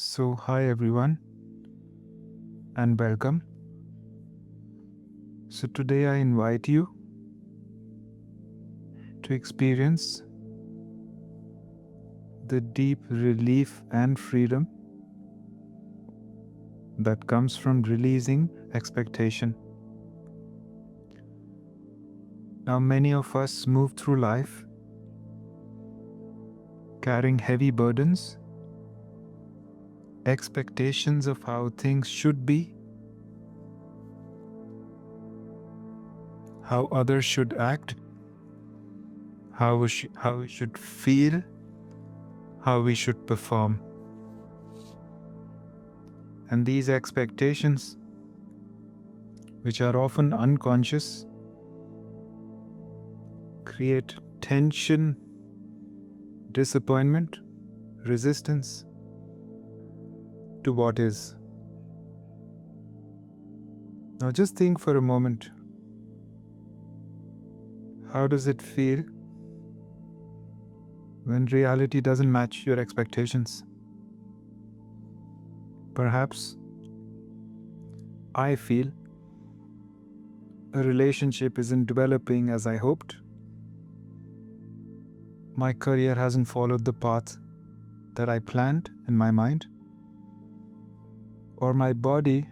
Hi everyone, and welcome. Today I invite you to experience the deep relief and freedom that comes from releasing expectation. Now, many of us move through life carrying heavy burdens, expectations of how things should be, how others should act, how we should feel, how we should perform. And these expectations, which are often unconscious, create tension, disappointment, resistance to what is. Now just think for a moment. How does it feel when reality doesn't match your expectations? Perhaps I feel a relationship isn't developing as I hoped. My career hasn't followed the path that I planned in my mind. Or my body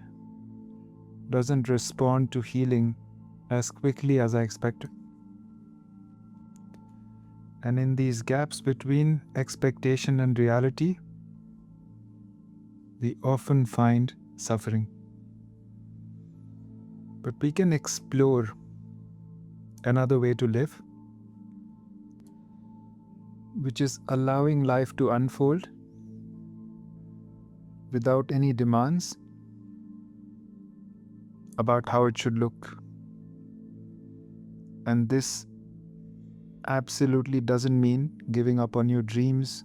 doesn't respond to healing as quickly as I expected. And in these gaps between expectation and reality, we often find suffering. But we can explore another way to live, which is allowing life to unfold without any demands about how it should look. And this absolutely doesn't mean giving up on your dreams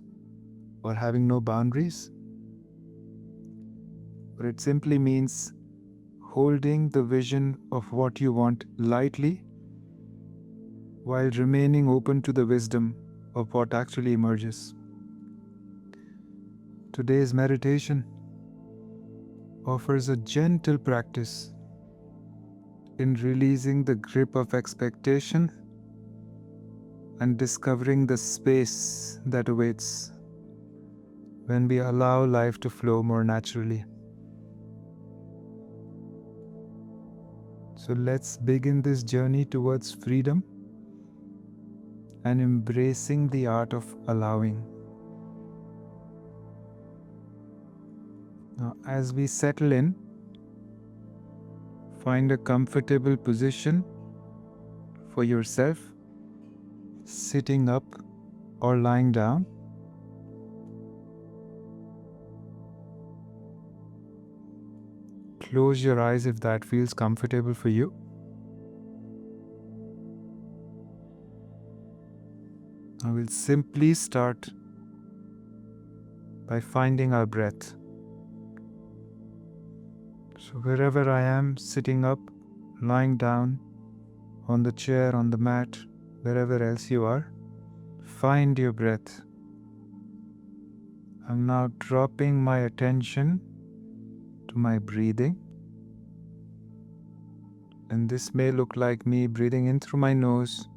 or having no boundaries, but it simply means holding the vision of what you want lightly while remaining open to the wisdom of what actually emerges. Today's meditation offers a gentle practice in releasing the grip of expectation and discovering the space that awaits when we allow life to flow more naturally. So let's begin this journey towards freedom and embracing the art of allowing. Now, as we settle in, find a comfortable position for yourself, sitting up or lying down. Close your eyes if that feels comfortable for you. I will simply start by finding our breath. So wherever I am, sitting up, lying down, on the chair, on the mat, wherever else you are, find your breath. I'm now dropping my attention to my breathing. And this may look like me breathing in through my nose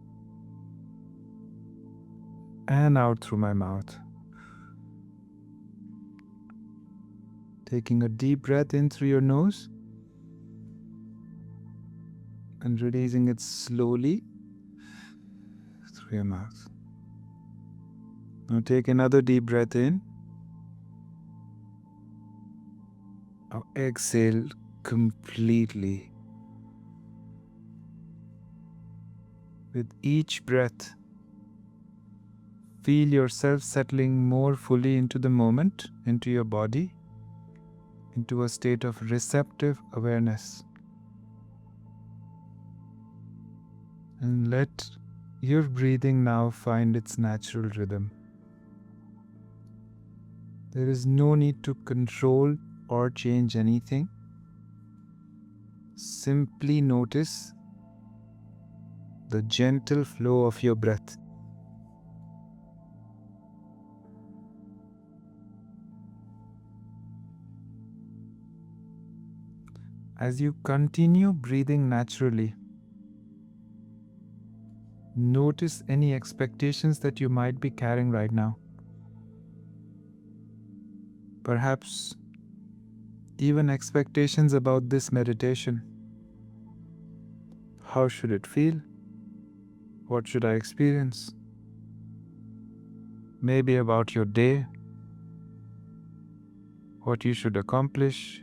and out through my mouth. Taking a deep breath in through your nose and releasing it slowly through your mouth. Now take another deep breath in. Now exhale completely. With each breath, feel yourself settling more fully into the moment, into your body, into a state of receptive awareness. And let your breathing now find its natural rhythm. There is no need to control or change anything. Simply notice the gentle flow of your breath. As you continue breathing naturally, notice any expectations that you might be carrying right now. Perhaps even expectations about this meditation. How should it feel? What should I experience? Maybe about your day, what you should accomplish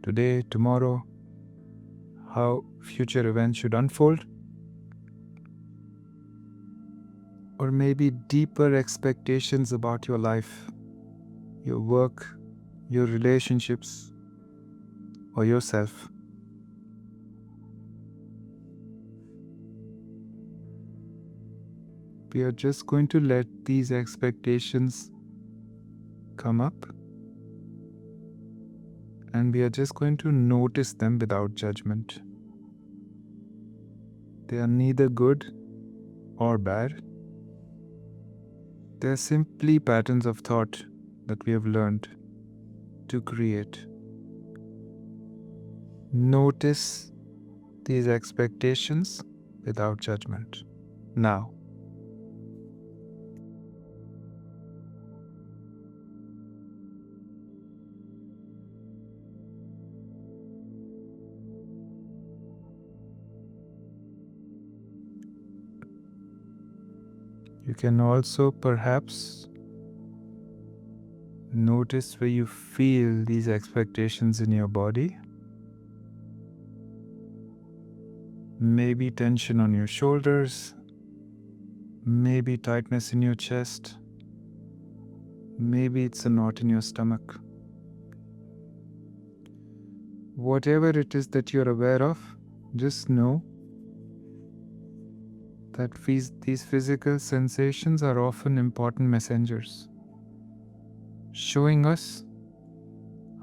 today, tomorrow, how future events should unfold. Or maybe deeper expectations about your life, your work, your relationships, or yourself. We are just going to let these expectations come up, and we are just going to notice them without judgment. They are neither good or bad. They are simply patterns of thought that we have learned to create. Notice these expectations without judgment. Now, you can also perhaps notice where you feel these expectations in your body. Maybe tension on your shoulders, maybe tightness in your chest, maybe it's a knot in your stomach. Whatever it is that you're aware of, just know that these physical sensations are often important messengers, showing us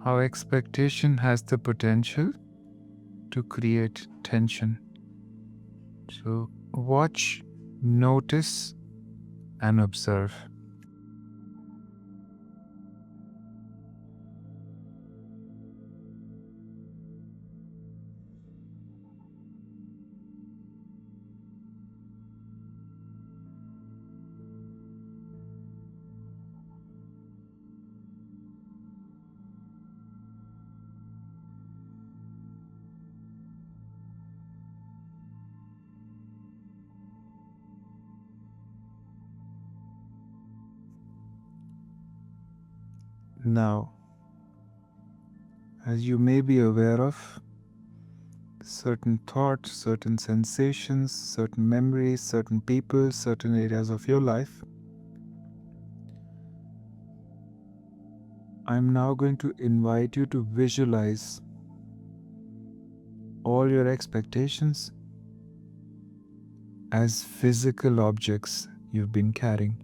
how expectation has the potential to create tension. So watch, notice, and observe. Now, as you may be aware of, certain thoughts, certain sensations, certain memories, certain people, certain areas of your life, I'm now going to invite you to visualize all your expectations as physical objects you've been carrying.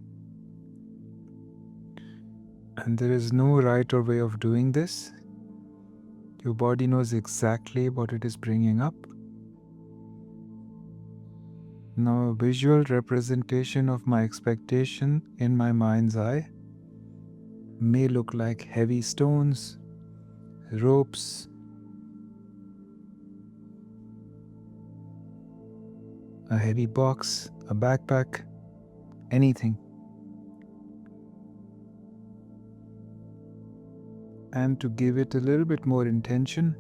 And there is no right or way of doing this. Your body knows exactly what it is bringing up. Now, a visual representation of my expectation in my mind's eye may look like heavy stones, ropes, a heavy box, a backpack, anything. And to give it a little bit more intention,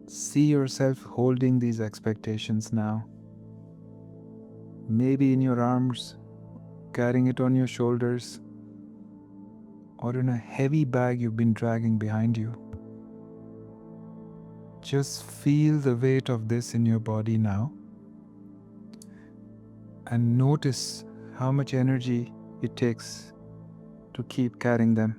see yourself holding these expectations now. Maybe in your arms, carrying it on your shoulders, or in a heavy bag you've been dragging behind you. Just feel the weight of this in your body now, and notice how much energy it takes to keep carrying them.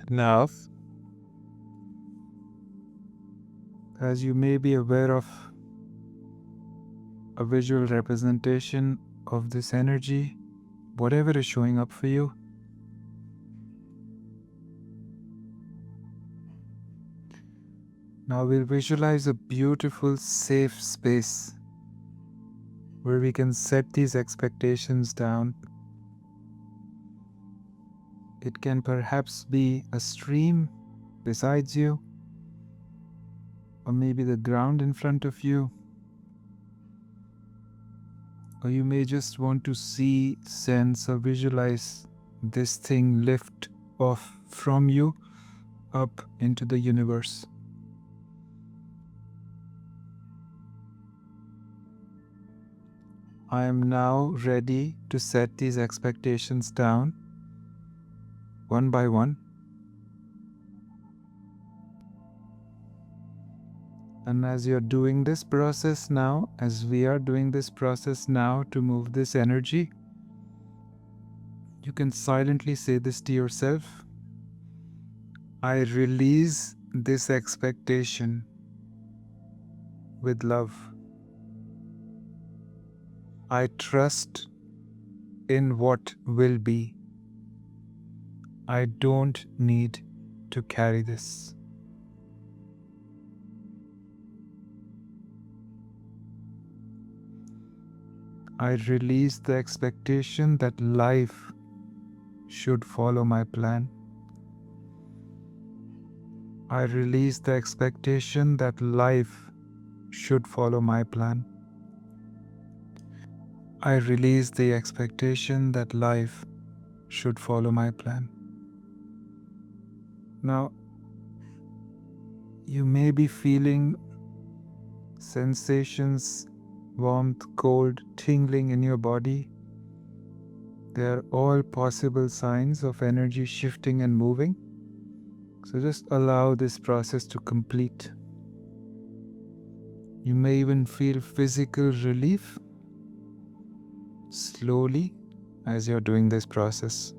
Now, as you may be aware of a visual representation of this energy, whatever is showing up for you, now we'll visualize a beautiful, safe space where we can set these expectations down. It can perhaps be a stream beside you, or maybe the ground in front of you, or you may just want to see, sense, or visualize this thing lift off from you up into the universe. I am now ready to set these expectations down one by one. And as you're doing this process now, as we are doing this process now to move this energy, you can silently say this to yourself: I release this expectation with love. I trust in what will be. I don't need to carry this. I release the expectation that life should follow my plan. I release the expectation that life should follow my plan. I release the expectation that life should follow my plan. Now, you may be feeling sensations, warmth, cold, tingling in your body. They are all possible signs of energy shifting and moving. So just allow this process to complete. You may even feel physical relief slowly as you're doing this process.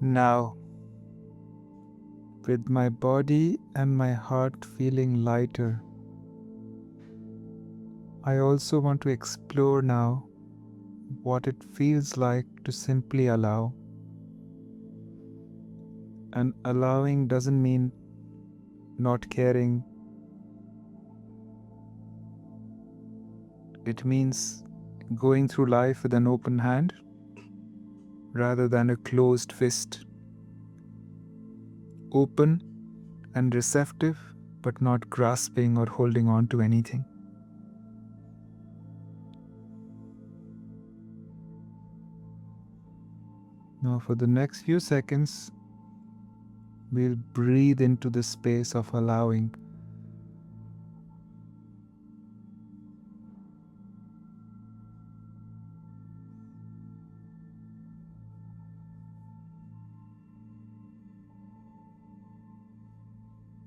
Now, with my body and my heart feeling lighter, I also want to explore now what it feels like to simply allow. And allowing doesn't mean not caring. It means going through life with an open hand rather than a closed fist. Open and receptive, but not grasping or holding on to anything. Now, for the next few seconds, we'll breathe into the space of allowing.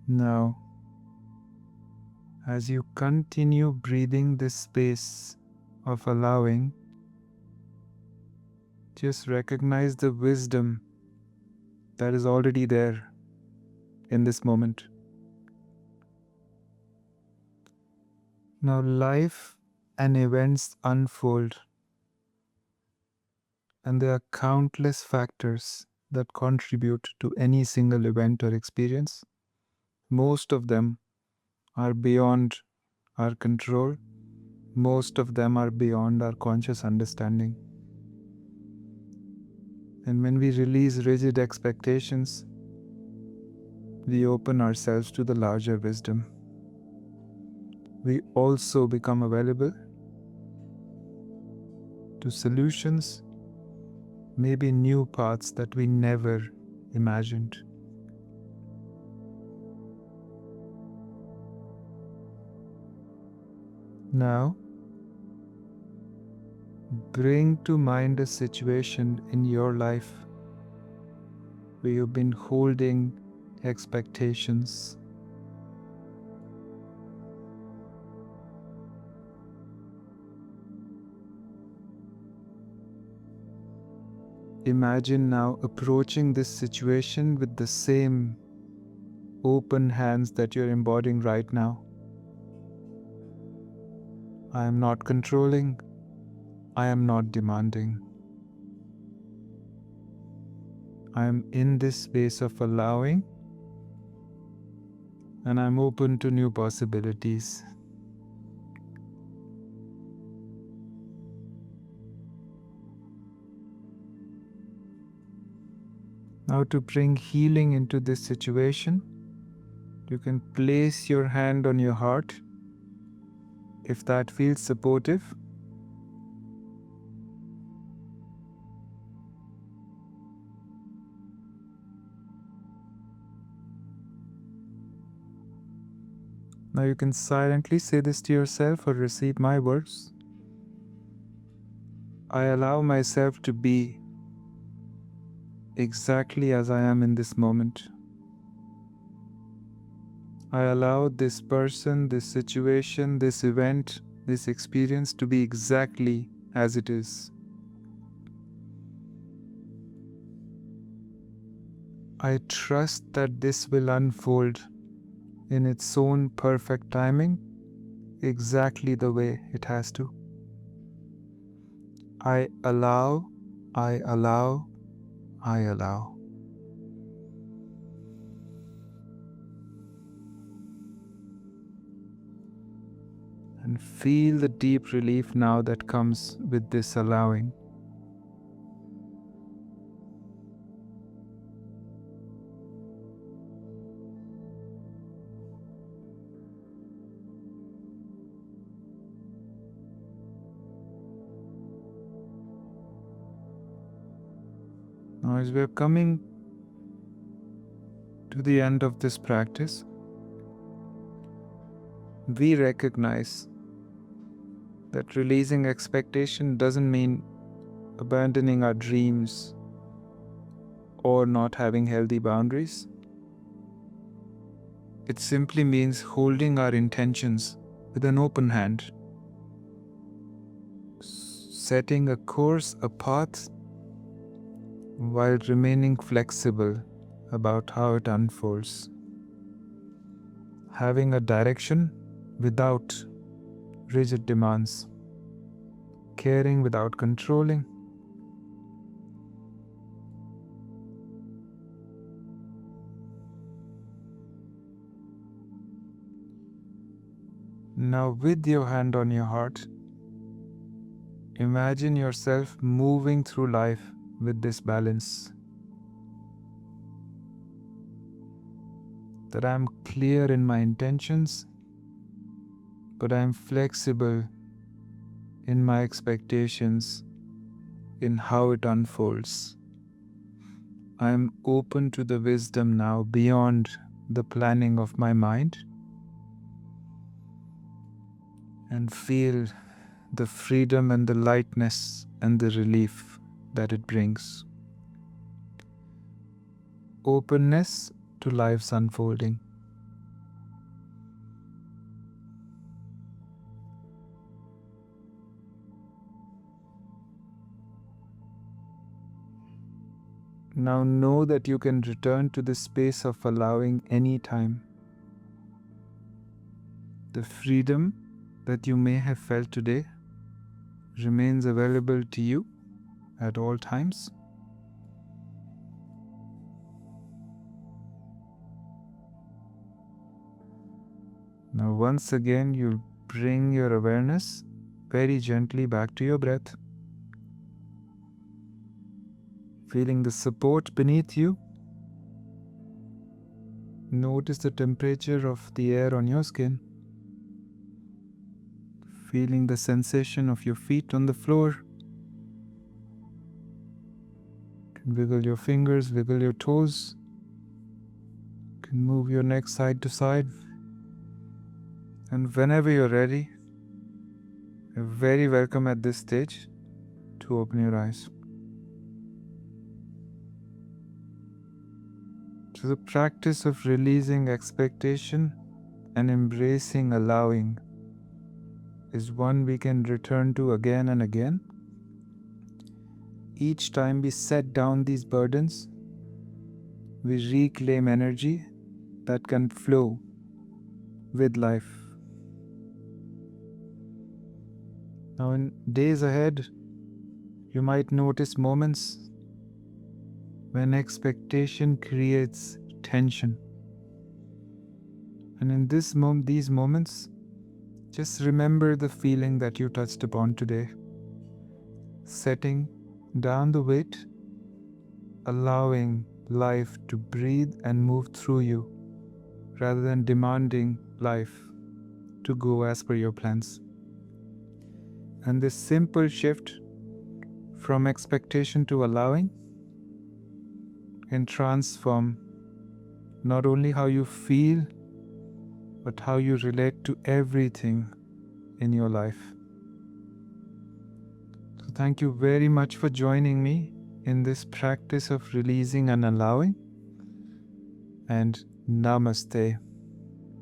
Now, as you continue breathing this space of allowing, just recognize the wisdom that is already there in this moment. Now, life and events unfold, and there are countless factors that contribute to any single event or experience. Most of them are beyond our control. Most of them are beyond our conscious understanding. And when we release rigid expectations, we open ourselves to the larger wisdom. We also become available to solutions maybe new paths that we never imagined. Now, bring to mind a situation in your life where you've been holding expectations. Imagine now approaching this situation with the same open hands that you're embodying right now. I am not controlling. I am not demanding. I am in this space of allowing, and I'm open to new possibilities. Now, to bring healing into this situation, you can place your hand on your heart if that feels supportive. Now you can silently say this to yourself or repeat my words. I allow myself to be exactly as I am in this moment. I allow this person, this situation, this event, this experience to be exactly as it is. I trust that this will unfold in its own perfect timing, exactly the way it has to. I allow, I allow, I allow. And feel the deep relief now that comes with this allowing. Now, as we're coming to the end of this practice, we recognize that releasing expectation doesn't mean abandoning our dreams or not having healthy boundaries. It simply means holding our intentions with an open hand, setting a course, a path, while remaining flexible about how it unfolds. Having a direction without rigid demands, caring without controlling. Now, with your hand on your heart, imagine yourself moving through life with this balance. That I'm clear in my intentions, but I'm flexible in my expectations, in how it unfolds. I'm open to the wisdom now beyond the planning of my mind, and feel the freedom and the lightness and the relief that it brings. Openness to life's unfolding. Now know that you can return to the space of allowing any time. The freedom that you may have felt today remains available to you at all times. Now once again, you'll bring your awareness very gently back to your breath, feeling the support beneath you. Notice the temperature of the air on your skin, feeling the sensation of your feet on the floor. You can wiggle your fingers, wiggle your toes. You can move your neck side to side. And whenever you're ready, you're very welcome at this stage to open your eyes. So the practice of releasing expectation and embracing allowing is one we can return to again and again. Each time we set down these burdens, we reclaim energy that can flow with life. Now, in days ahead, you might notice moments when expectation creates tension. And in these moments, just remember the feeling that you touched upon today. Setting down the weight, allowing life to breathe and move through you, rather than demanding life to go as per your plans. And this simple shift from expectation to allowing can transform not only how you feel, but how you relate to everything in your life. So thank you very much for joining me in this practice of releasing and allowing. And Namaste.